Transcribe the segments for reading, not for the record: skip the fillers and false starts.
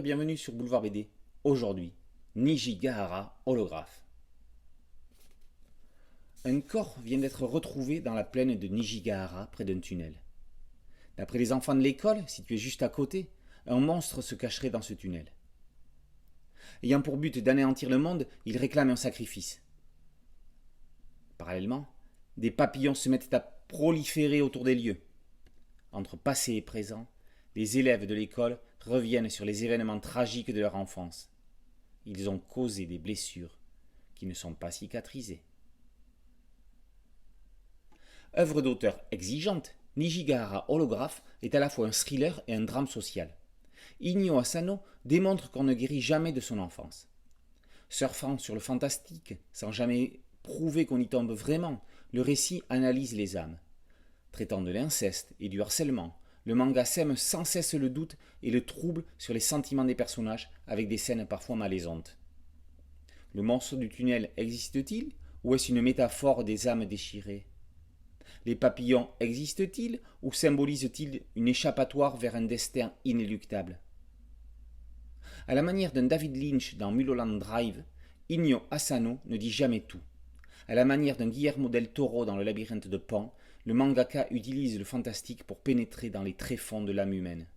bienvenue sur Boulevard BD. Aujourd'hui, Nijigahara holographe. Un corps vient d'être retrouvé dans la plaine de Nijigahara près d'un tunnel. D'après les enfants de l'école, situés juste à côté, un monstre se cacherait dans ce tunnel. Ayant pour but d'anéantir le monde, il réclame un sacrifice. Parallèlement, des papillons se mettent à proliférer autour des lieux. Entre passé et présent, les élèves de l'école reviennent sur les événements tragiques de leur enfance. Ils ont causé des blessures qui ne sont pas cicatrisées. Œuvre d'auteur exigeante, Nijigahara holographe est à la fois un thriller et un drame social. Inyo Asano démontre qu'on ne guérit jamais de son enfance. Surfant sur le fantastique, sans jamais prouver qu'on y tombe vraiment, le récit analyse les âmes. Traitant de l'inceste et du harcèlement, le manga sème sans cesse le doute et le trouble sur les sentiments des personnages avec des scènes parfois malaisantes. Le monstre du tunnel existe-t-il ou est-ce une métaphore des âmes déchirées? Les papillons existent-ils ou symbolisent-ils une échappatoire vers un destin inéluctable? À la manière d'un David Lynch dans Mulholland Drive, Inyo Asano ne dit jamais tout. À la manière d'un Guillermo del Toro dans Le labyrinthe de Pan, le mangaka utilise le fantastique pour pénétrer dans les tréfonds de l'âme humaine.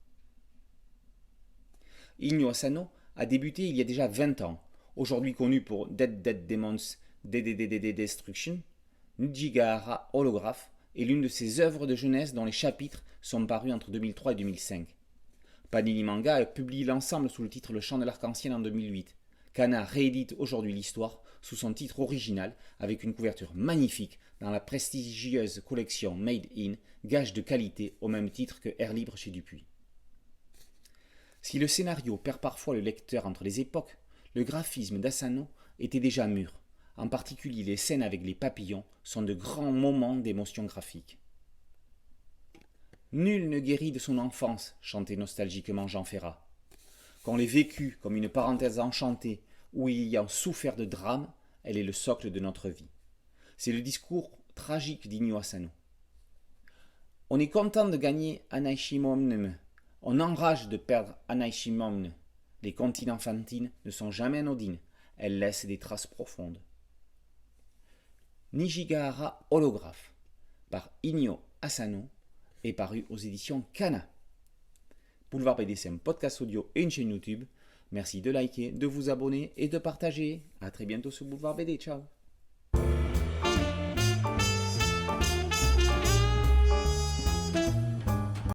Inyo Asano a débuté il y a déjà 20 ans. Aujourd'hui connu pour Dead Dead Demons DDDD Destruction, Nijigahara holographe est l'une de ses œuvres de jeunesse dont les chapitres sont parus entre 2003 et 2005. Panini Manga a publié l'ensemble sous le titre Le Chant de l'Arc-en-Ciel en 2008. Kana réédite aujourd'hui l'histoire sous son titre original avec une couverture magnifique dans la prestigieuse collection Made In, gage de qualité au même titre que Air Libre chez Dupuis. Si le scénario perd parfois le lecteur entre les époques, le graphisme d'Asano était déjà mûr. En particulier les scènes avec les papillons sont de grands moments d'émotion graphique. Nul ne guérit de son enfance, chantait nostalgiquement Jean Ferrat. Qu'on l'ait vécue comme une parenthèse enchantée ou ayant souffert de drame, elle est le socle de notre vie. C'est le discours tragique d'Inyo Asano. On est content de gagner Anaishimomne. On enrage de perdre Anaishimomne. Les comptines enfantines ne sont jamais anodines. Elles laissent des traces profondes. Nijigahara holographe par Inyo Asano est paru aux éditions Kana. Boulevard BD, c'est un podcast audio et une chaîne YouTube. Merci de liker, de vous abonner et de partager. A très bientôt sur Boulevard BD. Ciao.